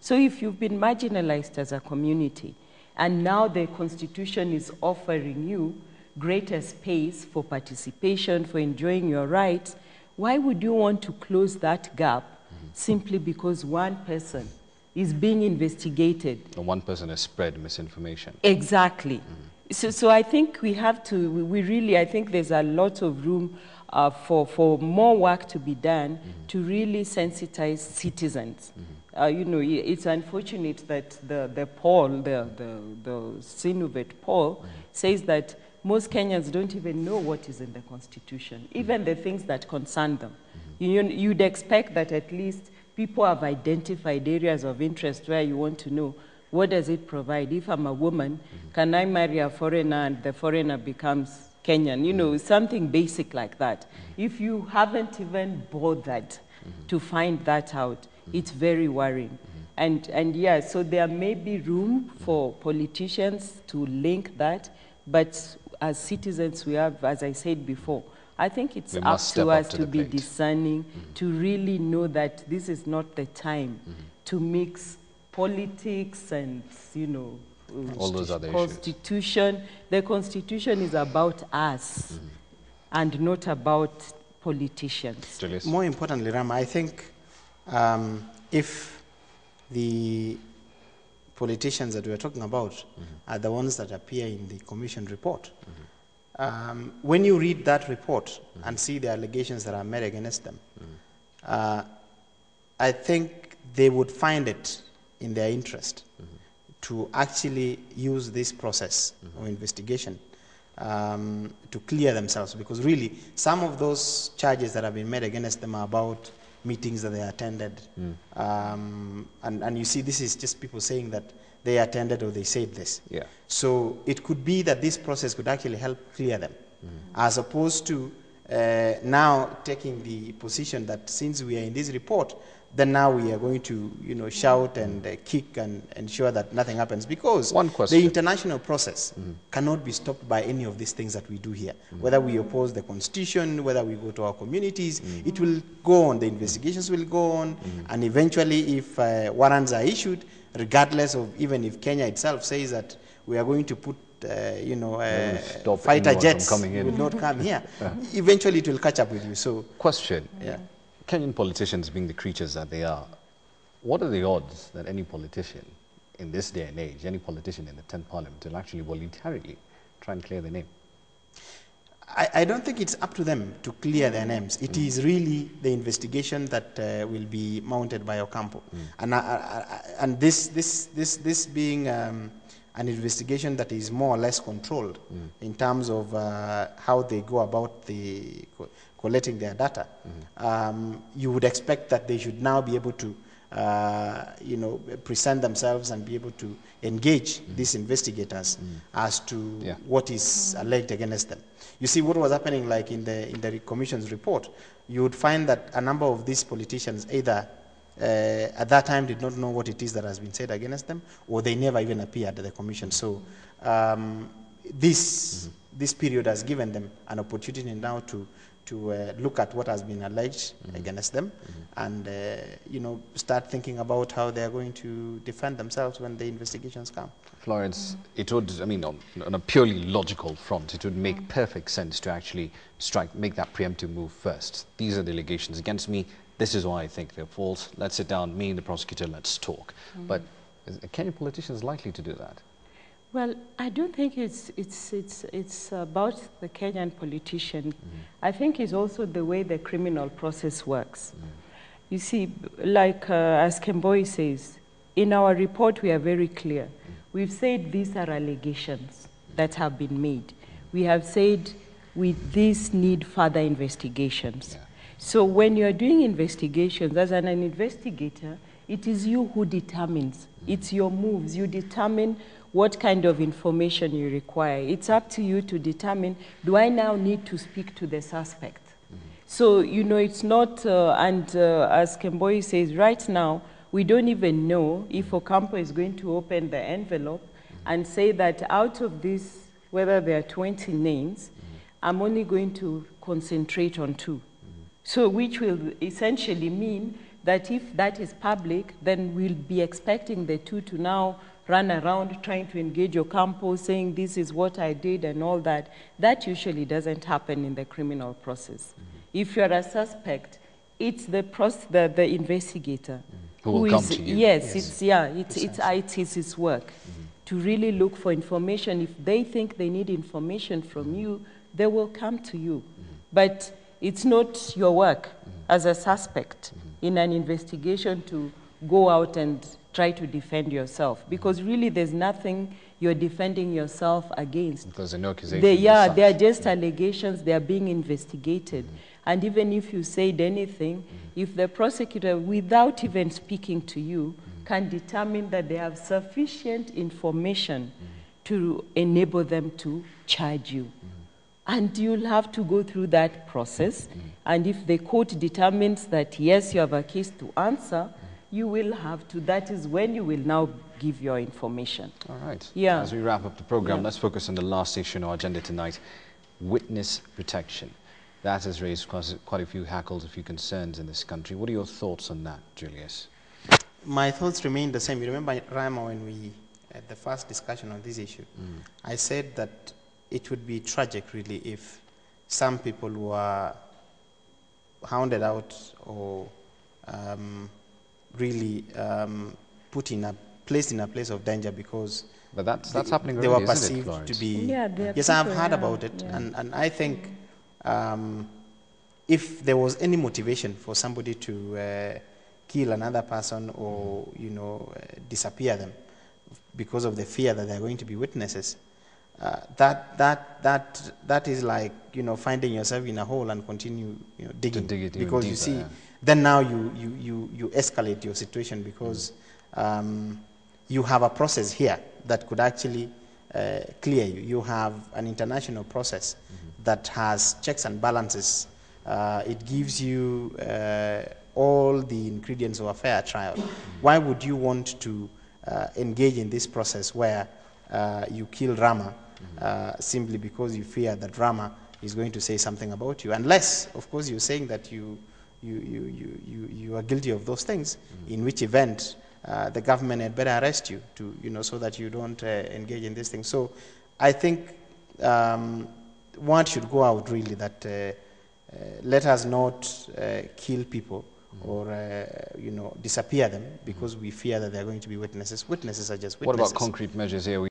So if you've been marginalized as a community, and now the Constitution is offering you greater space for participation, for enjoying your rights, why would you want to close that gap simply because one person is being investigated? Or one person has spread misinformation. Exactly. So I think we have to, I think there's a lot of room for more work to be done to really sensitize citizens. You know, it's unfortunate that the poll, the Sinuvet poll, says that most Kenyans don't even know what is in the Constitution, even the things that concern them. You'd expect that at least people have identified areas of interest where you want to know, what does it provide? If I'm a woman, can I marry a foreigner and the foreigner becomes Kenyan? You know, something basic like that. If you haven't even bothered to find that out, it's very worrying. And yeah, so there may be room for politicians to link that, but as citizens we have, as I said before, I think it's up to us to be discerning, to really know that this is not the time to mix politics and, you know, all those other Constitution. Issues. The Constitution is about us and not about politicians. More importantly, Rama, I think if the politicians that we're talking about are the ones that appear in the commission report, when you read that report and see the allegations that are made against them, I think they would find it in their interest to actually use this process of investigation to clear themselves, because really some of those charges that have been made against them are about meetings that they attended, and you see this is just people saying that they attended or they said this. Yeah. So it could be that this process could actually help clear them, as opposed to now taking the position that since we are in this report, then now we are going to, you know, shout and kick and ensure that nothing happens, because the international process cannot be stopped by any of these things that we do here. Whether we oppose the Constitution, whether we go to our communities, it will go on, the investigations will go on, and eventually if warrants are issued, regardless of even if Kenya itself says that we are going to put you know, fighter jets will not come here, eventually it will catch up with you. So question. Yeah. Kenyan politicians being the creatures that they are, what are the odds that any politician in this day and age, any politician in the 10th Parliament will actually voluntarily try and clear their name? I don't think it's up to them to clear their names. It is really the investigation that will be mounted by Ocampo. And this being an investigation that is more or less controlled in terms of how they go about the collecting their data, you would expect that they should now be able to you know, present themselves and be able to engage these investigators as to what is alleged against them. You see what was happening, like in the Commission's report, you would find that a number of these politicians either at that time did not know what it is that has been said against them, or they never even appeared at the Commission. So this period has given them an opportunity now to look at what has been alleged against them, and you know, start thinking about how they are going to defend themselves when the investigations come. Florence, it would, I mean, on a purely logical front, it would make perfect sense to actually make that preemptive move first. These are the allegations against me. This is why I think they're false. Let's sit down, me and the prosecutor, let's talk. But are Kenyan politicians likely to do that? Well, I don't think it's about the Kenyan politician. I think it's also the way the criminal process works. You see, like as Kemboi says, in our report we are very clear. We've said these are allegations that have been made. We have said these need further investigations. So when you're doing investigations, as an investigator, it is you who determines. It's your moves. You determine what kind of information you require. It's up to you to determine, do I now need to speak to the suspect? So, you know, it's not, as Kemboi says, right now, we don't even know if Ocampo is going to open the envelope and say that out of this, whether there are 20 names, I'm only going to concentrate on 2. So which will essentially mean that if that is public, then we'll be expecting the two to now run around trying to engage Ocampo, saying this is what I did and all that. That usually doesn't happen in the criminal process. If you're a suspect, it's the investigator who will come to you. Yes, it's ICC's work to really look for information. If they think they need information from you, they will come to you. But it's not your work as a suspect in an investigation to go out and try to defend yourself, because really there's nothing you're defending yourself against. Because there are no accusations. They are just allegations. They are being investigated. And even if you said anything, if the prosecutor, without even speaking to you, can determine that they have sufficient information to enable them to charge you. And you'll have to go through that process. And if the court determines that, yes, you have a case to answer, you will have to. That is when you will now give your information. All right. Yeah. As we wrap up the program, let's focus on the last issue on our agenda tonight, witness protection. That has raised quite a few hackles, a few concerns in this country. What are your thoughts on that, Julius? My thoughts remain the same. You remember, Rama, when we had the first discussion on this issue, I said that it would be tragic, really, if some people were hounded out or really placed in a place of danger because but that's happening they already, were perceived isn't it, to be. Yes, I have heard about it, and I think if there was any motivation for somebody to kill another person or disappear them because of the fear that they are going to be witnesses, that is like finding yourself in a hole and continue digging, because you see, then now you escalate your situation because you have a process here that could actually clear you. You have an international process that has checks and balances. It gives you all the ingredients of a fair trial. Why would you want to engage in this process where you kill Rama simply because you fear that Rama is going to say something about you? Unless, of course, you're saying that you are guilty of those things, in which event the government had better arrest you to, so that you don't engage in these things. So I think word should go out really that let us not kill people or disappear them because we fear that they're going to be witnesses. Witnesses are just witnesses. What about concrete measures here?